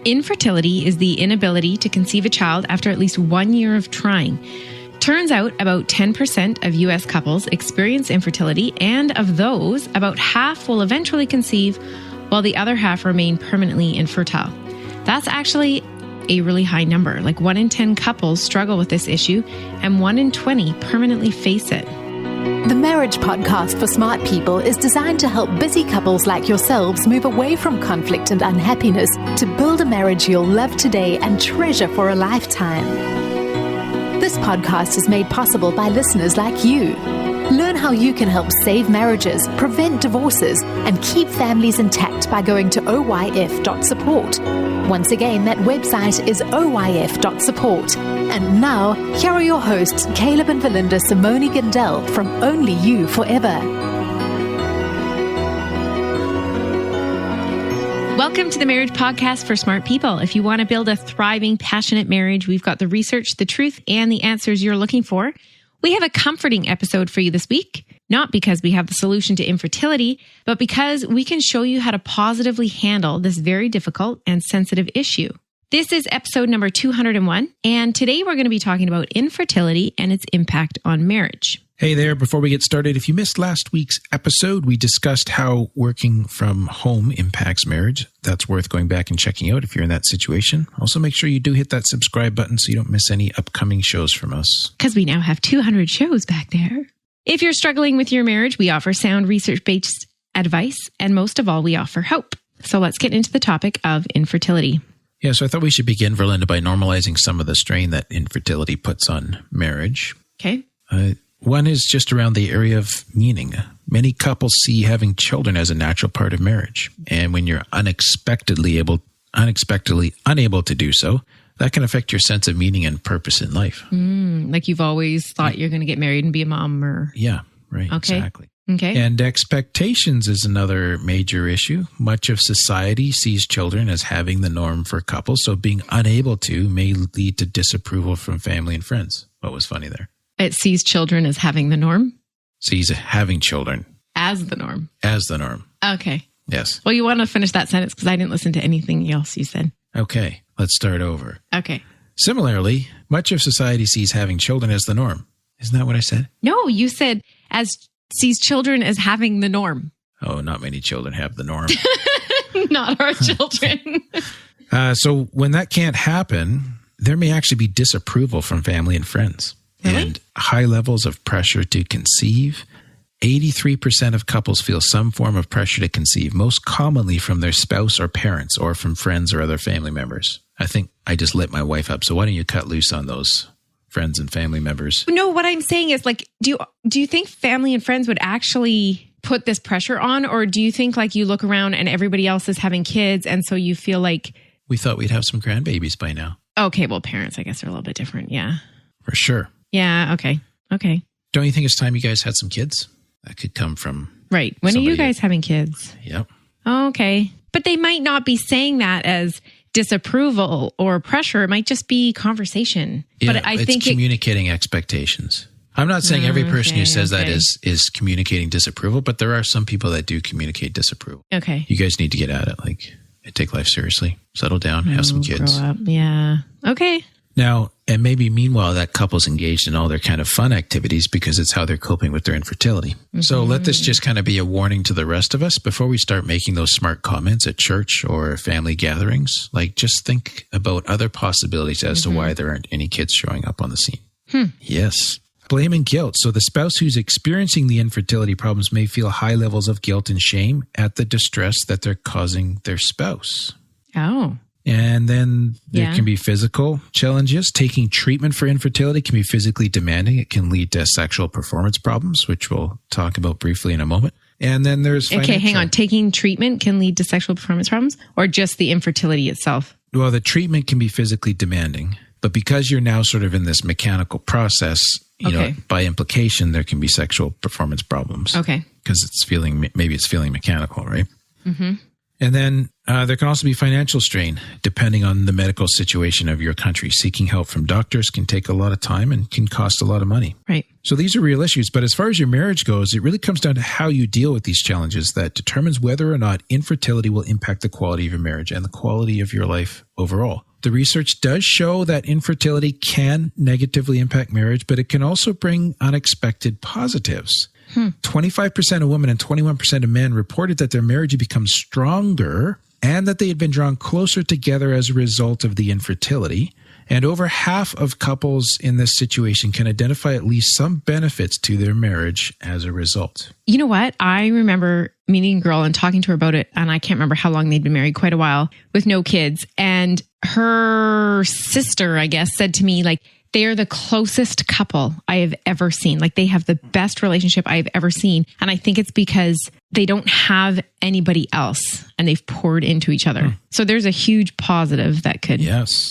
Infertility is the inability to conceive a child after at least 1 year of trying. Turns out about 10% of U.S. couples experience infertility, and of those, about half will eventually conceive, while the other half remain permanently infertile. That's actually a really high number. Like 1 in 10 couples struggle with this issue, and 1 in 20 permanently face it. The Marriage Podcast for Smart People is designed to help busy couples like yourselves move away from conflict and unhappiness to build a marriage you'll love today and treasure for a lifetime. This podcast is made possible by listeners like you. Learn how you can help save marriages, prevent divorces, and keep families intact by going to oyf.support. Once again, that website is oyf.support. And now, here are your hosts, Caleb and Valinda Simone Gandel from Only You Forever. Welcome to the Marriage Podcast for Smart People. If you want to build a thriving, passionate marriage, we've got the research, the truth, and the answers you're looking for. We have a comforting episode for you this week, not because we have the solution to infertility, but because we can show you how to positively handle this very difficult and sensitive issue. This is episode number 201, and today we're going to be talking about infertility and its impact on marriage. Hey there, before we get started, if you missed last week's episode, we discussed how working from home impacts marriage. That's worth going back and checking out if you're in that situation. Also, make sure you do hit that subscribe button so you don't miss any upcoming shows from us. Because we now have 200 shows back there. If you're struggling with your marriage, we offer sound research-based advice, and most of all, we offer hope. So let's get into the topic of infertility. Yeah, so I thought we should begin, Verlinda, by normalizing some of the strain that infertility puts on marriage. Okay. One is just around the area of meaning. Many couples see having children as a natural part of marriage. And when you're unexpectedly unable to do so, that can affect your sense of meaning and purpose in life. Like you've always thought you're going to get married and be a mom or... Yeah, right. Okay. Exactly. Okay. And expectations is another major issue. Much of society sees children as having the norm for couples, so being unable to may lead to disapproval from family and friends. What was funny there? It sees children as having the norm? Sees having children. As the norm. As the norm. Okay. Yes. Well, you want to finish that sentence because I didn't listen to anything else you said. Okay. Let's start over. Okay. Similarly, much of society sees having children as the norm. Isn't that what I said? No, you said sees children as having the norm. Oh, not many children have the norm. Not our children. So when that can't happen, there may actually be disapproval from family and friends. Really? And high levels of pressure to conceive. 83% of couples feel some form of pressure to conceive, most commonly from their spouse or parents or from friends or other family members. I think I just lit my wife up. So why don't you cut loose on those friends and family members? No, what I'm saying is like, do you think family and friends would actually put this pressure on? Or do you think like you look around and everybody else is having kids and so you feel like... We thought we'd have some grandbabies by now. Okay, well, parents, I guess, are a little bit different. Yeah. For sure. Yeah, okay. Don't you think it's time you guys had some kids? That could come from... Right. When are you guys having kids? Yep. Okay. But they might not be saying that as disapproval or pressure. It might just be conversation. Yeah, but I it's think communicating expectations. I'm not saying every person who says that is communicating disapproval, but there are some people that do communicate disapproval. Okay. You guys need to get at it. Like, take life seriously. Settle down. Have some kids. Grow up. Yeah. Okay. Now, and maybe meanwhile, that couple's engaged in all their kind of fun activities because it's how they're coping with their infertility. Mm-hmm. So let this just kind of be a warning to the rest of us before we start making those smart comments at church or family gatherings. Like, just think about other possibilities as to why there aren't any kids showing up on the scene. Yes. Blame and guilt. So the spouse who's experiencing the infertility problems may feel high levels of guilt and shame at the distress that they're causing their spouse. Oh. And then there can be physical challenges. Taking treatment for infertility can be physically demanding. It can lead to sexual performance problems, which we'll talk about briefly in a moment. And then there's financial. Okay, hang on. Taking treatment can lead to sexual performance problems or just the infertility itself? Well, the treatment can be physically demanding, but because you're now sort of in this mechanical process, you know, by implication, there can be sexual performance problems. Okay. Because maybe it's feeling mechanical, right? Mm-hmm. And then there can also be financial strain, depending on the medical situation of your country. Seeking help from doctors can take a lot of time and can cost a lot of money. Right. So these are real issues. But as far as your marriage goes, it really comes down to how you deal with these challenges that determines whether or not infertility will impact the quality of your marriage and the quality of your life overall. The research does show that infertility can negatively impact marriage, but it can also bring unexpected positives. 25% of women and 21% of men reported that their marriage had become stronger and that they had been drawn closer together as a result of the infertility. And over half of couples in this situation can identify at least some benefits to their marriage as a result. You know what? I remember meeting a girl and talking to her about it, and I can't remember how long they'd been married, quite a while, with no kids. And her sister, I guess, said to me, like, they are the closest couple I have ever seen. Like, they have the best relationship I've ever seen. And I think it's because they don't have anybody else and they've poured into each other. So there's a huge positive that could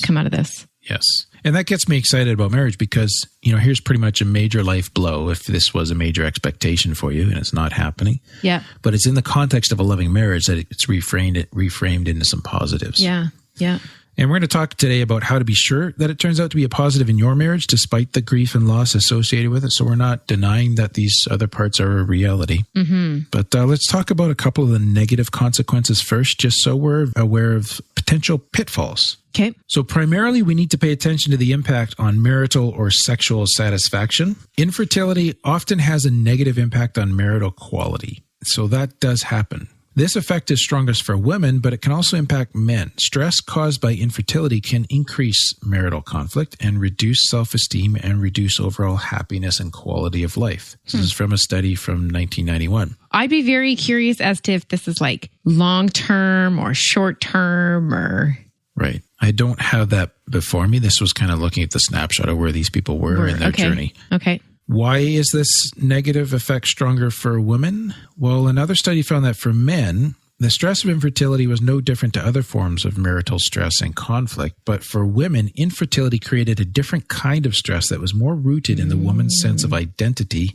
come out of this. Yes. And that gets me excited about marriage because, you know, here's pretty much a major life blow if this was a major expectation for you and it's not happening. Yeah. But it's in the context of a loving marriage that it's reframed into some positives. Yeah. Yeah. And we're going to talk today about how to be sure that it turns out to be a positive in your marriage, despite the grief and loss associated with it. So we're not denying that these other parts are a reality. But let's talk about a couple of the negative consequences first, just so we're aware of potential pitfalls. Okay. So primarily, we need to pay attention to the impact on marital or sexual satisfaction. Infertility often has a negative impact on marital quality. So that does happen. This effect is strongest for women, but it can also impact men. Stress caused by infertility can increase marital conflict and reduce self-esteem and reduce overall happiness and quality of life. This is from a study from 1991. I'd be very curious as to if this is like long-term or short-term or... Right. I don't have that before me. This was kind of looking at the snapshot of where these people were in their journey. Okay. Why is this negative effect stronger for women? Well, another study found that for men, the stress of infertility was no different to other forms of marital stress and conflict. But for women, infertility created a different kind of stress that was more rooted in the woman's sense of identity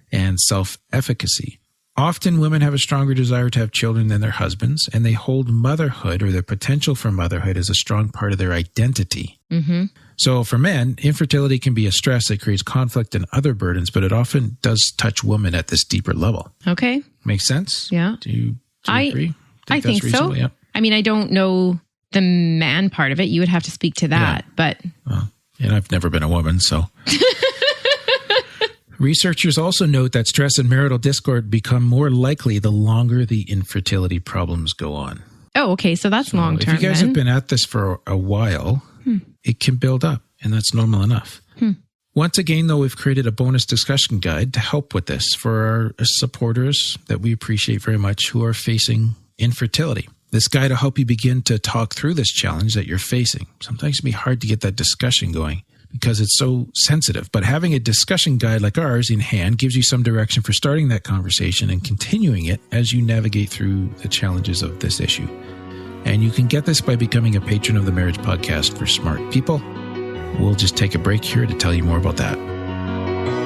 and self-efficacy. Often women have a stronger desire to have children than their husbands, and they hold motherhood or the potential for motherhood as a strong part of their identity. So for men, infertility can be a stress that creates conflict and other burdens, but it often does touch women at this deeper level. Okay. Makes sense? Yeah. Do you agree? I think so. Yeah. I mean, I don't know the man part of it. You would have to speak to that, but... Well, and I've never been a woman, so... Researchers also note that stress and marital discord become more likely the longer the infertility problems go on. Oh, okay. So that's long-term. If you guys have been at this for a while, it can build up, and that's normal enough. Once again, though, we've created a bonus discussion guide to help with this for our supporters that we appreciate very much who are facing infertility. This guide will help you begin to talk through this challenge that you're facing. Sometimes it can be hard to get that discussion going because it's so sensitive. But having a discussion guide like ours in hand gives you some direction for starting that conversation and continuing it as you navigate through the challenges of this issue. And you can get this by becoming a patron of the Marriage Podcast for Smart People. We'll just take a break here to tell you more about that.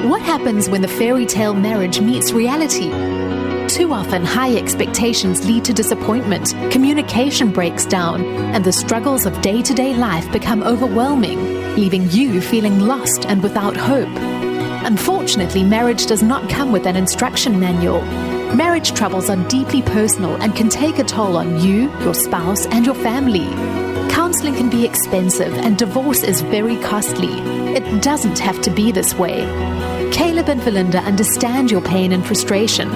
What happens when the fairy tale marriage meets reality? Too often, high expectations lead to disappointment, communication breaks down, and the struggles of day-to-day life become overwhelming, leaving you feeling lost and without hope. Unfortunately, marriage does not come with an instruction manual. Marriage troubles are deeply personal and can take a toll on you, your spouse, and your family. Counseling can be expensive and divorce is very costly. It doesn't have to be this way. Caleb and Valinda understand your pain and frustration.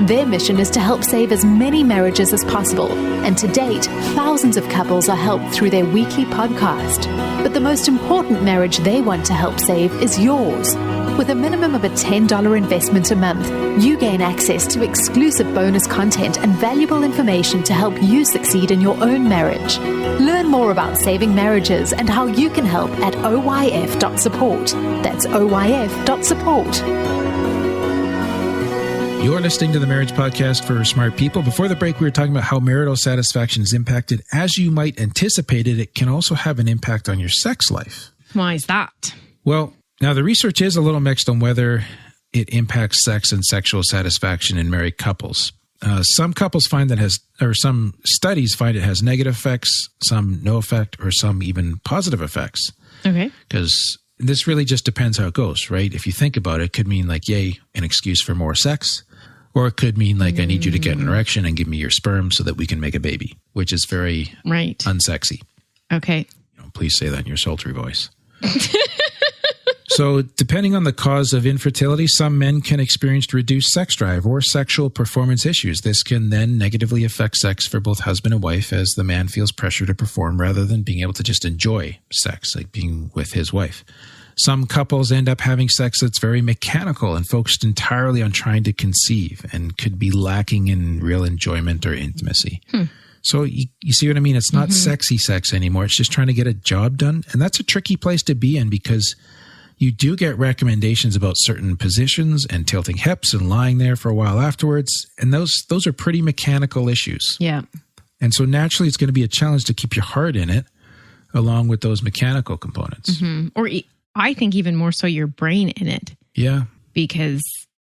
Their mission is to help save as many marriages as possible, and to date, thousands of couples are helped through their weekly podcast. But the most important marriage they want to help save is yours. With a minimum of a $10 investment a month, you gain access to exclusive bonus content and valuable information to help you succeed in your own marriage. Learn more about saving marriages and how you can help at oyf.support. That's oyf.support. You're listening to the Marriage Podcast for Smart People. Before the break, we were talking about how marital satisfaction is impacted. As you might anticipate it can also have an impact on your sex life. Why is that? Well, now the research is a little mixed on whether it impacts sex and sexual satisfaction in married couples. Some couples find some studies find it has negative effects, some no effect, or some even positive effects. Okay. Because this really just depends how it goes, right? If you think about it, it could mean like, yay, an excuse for more sex. Or it could mean like, I need you to get an erection and give me your sperm so that we can make a baby, which is very unsexy. Okay. Please say that in your sultry voice. So depending on the cause of infertility, some men can experience reduced sex drive or sexual performance issues. This can then negatively affect sex for both husband and wife as the man feels pressure to perform rather than being able to just enjoy sex, like being with his wife. Some couples end up having sex that's very mechanical and focused entirely on trying to conceive and could be lacking in real enjoyment or intimacy. So you see what I mean? It's not sexy sex anymore. It's just trying to get a job done. And that's a tricky place to be in because you do get recommendations about certain positions and tilting hips and lying there for a while afterwards. And those are pretty mechanical issues. Yeah. And so naturally it's going to be a challenge to keep your heart in it along with those mechanical components. Or I think even more so your brain in it. Yeah. Because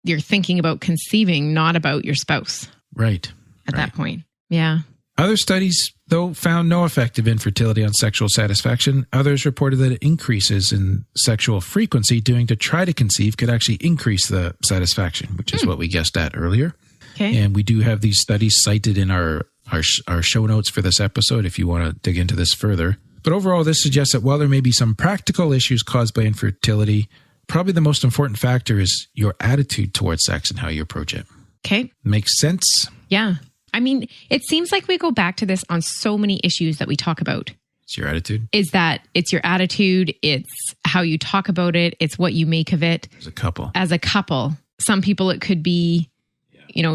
you're thinking about conceiving, not about your spouse. Right. At that point. Yeah. Other studies, though, found no effect of infertility on sexual satisfaction. Others reported that increases in sexual frequency doing to try to conceive could actually increase the satisfaction, which is what we guessed at earlier. Okay. And we do have these studies cited in our show notes for this episode if you want to dig into this further. But overall, this suggests that while there may be some practical issues caused by infertility, probably the most important factor is your attitude towards sex and how you approach it. Okay. Makes sense? Yeah. I mean, it seems like we go back to this on so many issues that we talk about. It's your attitude? Is that it's your attitude, it's how you talk about it, it's what you make of it. As a couple. As a couple. Some people it could be,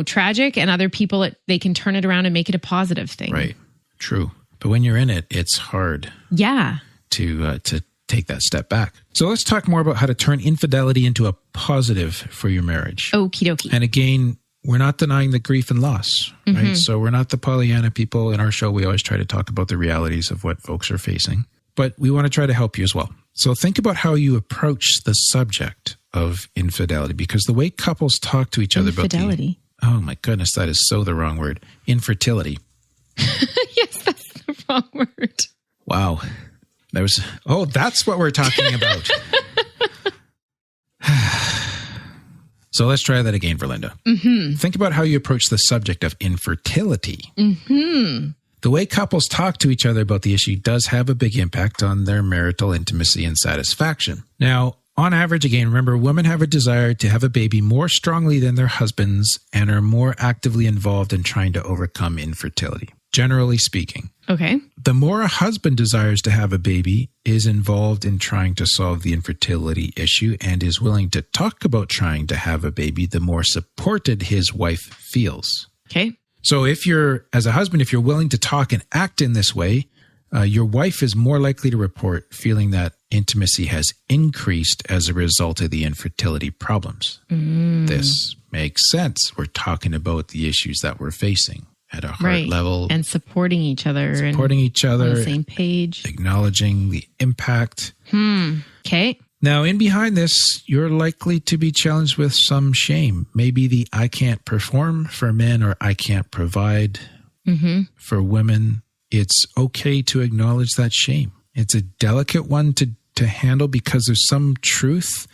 tragic, and other people they can turn it around and make it a positive thing. Right. True. But when you're in it, it's hard. Yeah. To take that step back. So let's talk more about how to turn infidelity into a positive for your marriage. Okie dokie. And again, we're not denying the grief and loss, right? So we're not the Pollyanna people. In our show, we always try to talk about the realities of what folks are facing, but we want to try to help you as well. So think about how you approach the subject of infidelity, because the way couples talk to each other about infidelity. Oh my goodness, that is so the wrong word. Infertility. Yes, that's the wrong word. Wow. That's what we're talking about. So let's try that again for Linda. Think about how you approach the subject of infertility. The way couples talk to each other about the issue does have a big impact on their marital intimacy and satisfaction. Now, on average, again, remember, women have a desire to have a baby more strongly than their husbands and are more actively involved in trying to overcome infertility, generally speaking. Okay. The more a husband desires to have a baby, is involved in trying to solve the infertility issue, and is willing to talk about trying to have a baby, the more supported his wife feels. Okay. So as a husband, if you're willing to talk and act in this way, your wife is more likely to report feeling that intimacy has increased as a result of the infertility problems. This makes sense. We're talking about the issues that we're facing at a heart level. And supporting each other. On the same page. Acknowledging the impact. Okay. Now, in behind this, you're likely to be challenged with some shame. Maybe the I can't perform for men, or I can't provide for women. It's okay to acknowledge that shame. It's a delicate one to handle because there's some truth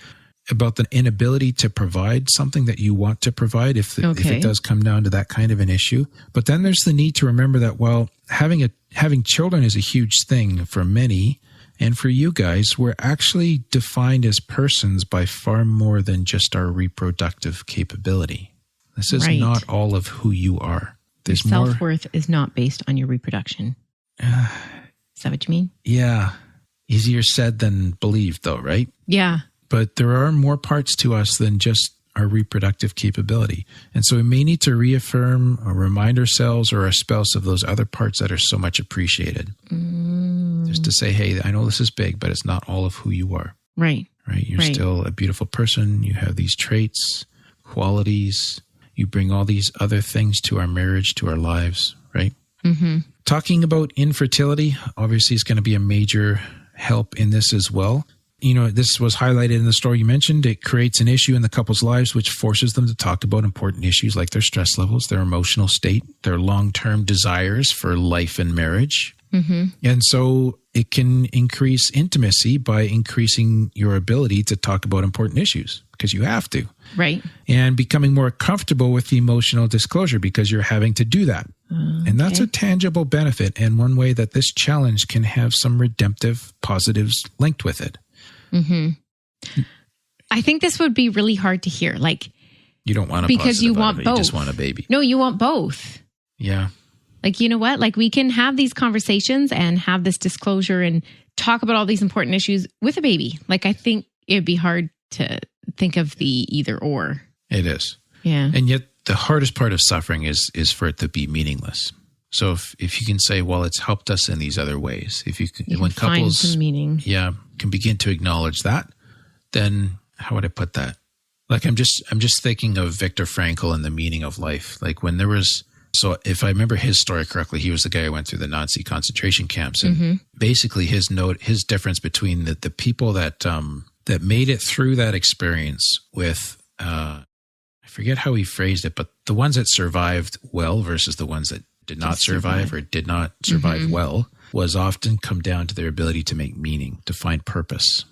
about the inability to provide something that you want to provide if it does come down to that kind of an issue. But then there's the need to remember that while having children is a huge thing for many, and for you guys, we're actually defined as persons by far more than just our reproductive capability. This is not all of who you are. There's your self-worth is not based on your reproduction. Is that what you mean? Yeah. Easier said than believed, though, right? Yeah. But there are more parts to us than just our reproductive capability. And so we may need to reaffirm or remind ourselves or our spouse of those other parts that are so much appreciated. Just to say, hey, I know this is big, but it's not all of who you are. Right. Right. You're still a beautiful person. You have these traits, qualities. You bring all these other things to our marriage, to our lives, right? Talking about infertility, obviously, is going to be a major help in this as well. this was highlighted in the story you mentioned. It creates an issue in the couple's lives, which forces them to talk about important issues like their stress levels, their emotional state, their long-term desires for life and marriage. Mm-hmm. And so it can increase intimacy by increasing your ability to talk about important issues because you have to. Right. And becoming more comfortable with the emotional disclosure because you're having to do that. And that's a tangible benefit and one way that this challenge can have some redemptive positives linked with it. Mm-hmm. I think this would be really hard to hear. Like, you don't want a because you want both. You just want a baby. No, you want both. Yeah. Like, you know what? Like, we can have these conversations and have this disclosure and talk about all these important issues with a baby. Like, I think it'd be hard to think of the either or. It is. Yeah. And yet the hardest part of suffering is for it to be meaningless. So if you can say, well, it's helped us in these other ways. If you can when couples find some meaning. Yeah, can begin to acknowledge that, then how would I put that? Like I'm just thinking of Viktor Frankl and the meaning of life. Like when there was so if I remember his story correctly, he was the guy who went through the Nazi concentration camps. And basically his difference between the people that made it through that experience with I forget how he phrased it, but the ones that survived well versus the ones that did not survive or did not survive well was often come down to their ability to make meaning, to find purpose.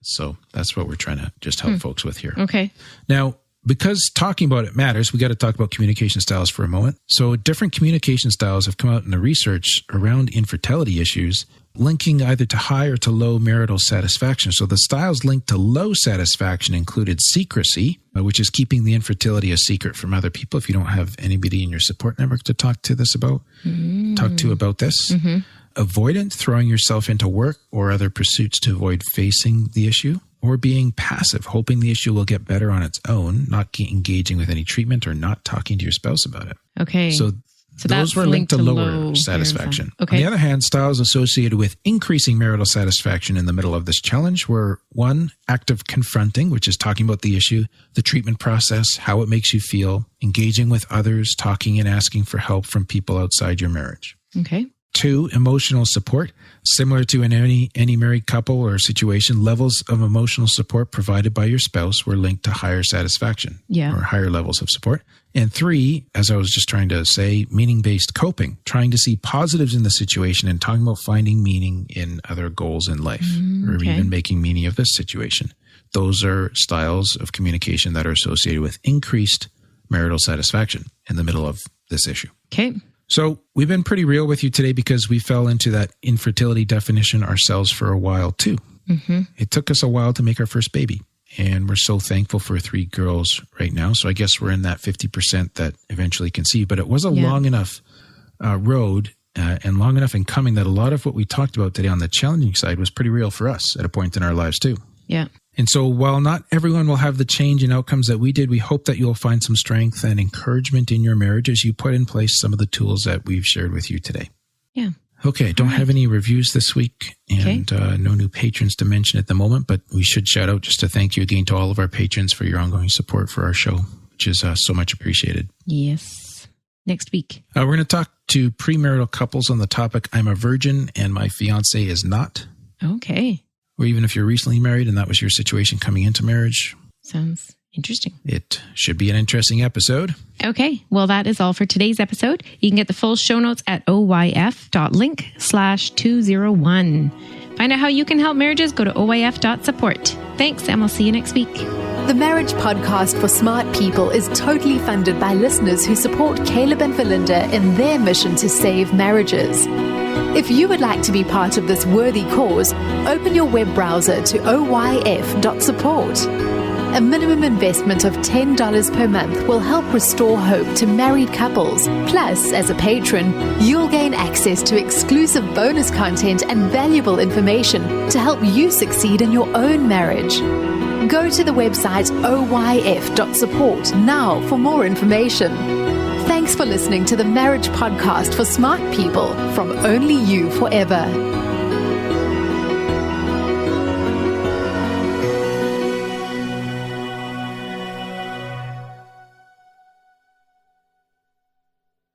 So that's what we're trying to just help folks with here. Okay. Now, because talking about it matters, we got to talk about communication styles for a moment. So different communication styles have come out in the research around infertility issues, linking either to high or to low marital satisfaction. So the styles linked to low satisfaction included secrecy, which is keeping the infertility a secret from other people. If you don't have anybody in your support network to talk to this about, talk to about this. Avoidant, throwing yourself into work or other pursuits to avoid facing the issue. Or being passive, hoping the issue will get better on its own, not engaging with any treatment or not talking to your spouse about it. Okay. So those were linked to lower satisfaction. Okay. On the other hand, styles associated with increasing marital satisfaction in the middle of this challenge were 1, active confronting, which is talking about the issue, the treatment process, how it makes you feel, engaging with others, talking and asking for help from people outside your marriage. Okay. 2, emotional support. Similar to in any married couple or situation, levels of emotional support provided by your spouse were linked to higher satisfaction or higher levels of support. And 3, as I was just trying to say, meaning-based coping, trying to see positives in the situation and talking about finding meaning in other goals in life or even making meaning of this situation. Those are styles of communication that are associated with increased marital satisfaction in the middle of this issue. Okay. So we've been pretty real with you today because we fell into that infertility definition ourselves for a while too. It took us a while to make our first baby, and we're so thankful for 3 girls right now. So I guess we're in that 50% that eventually conceived, but it was a long enough road and long enough in coming that a lot of what we talked about today on the challenging side was pretty real for us at a point in our lives too. Yeah. And so while not everyone will have the change and outcomes that we did, we hope that you'll find some strength and encouragement in your marriage as you put in place some of the tools that we've shared with you today. Yeah. Okay. Don't have any reviews this week and no new patrons to mention at the moment, but we should shout out just to thank you again to all of our patrons for your ongoing support for our show, which is so much appreciated. Yes. Next week. We're going to talk to premarital couples on the topic, I'm a virgin and my fiance is not. Okay. Or even if you're recently married and that was your situation coming into marriage. Sounds interesting. It should be an interesting episode. Okay. Well, that is all for today's episode. You can get the full show notes at oyf.link/201. Find out how you can help marriages. Go to oyf.support. Thanks, and we'll see you next week. The Marriage Podcast for Smart People is totally funded by listeners who support Caleb and Valinda in their mission to save marriages. If you would like to be part of this worthy cause, open your web browser to oyf.support. A minimum investment of $10 per month will help restore hope to married couples. Plus, as a patron, you'll gain access to exclusive bonus content and valuable information to help you succeed in your own marriage. Go to the website oyf.support now for more information. Thanks for listening to the Marriage Podcast for Smart People from Only You Forever.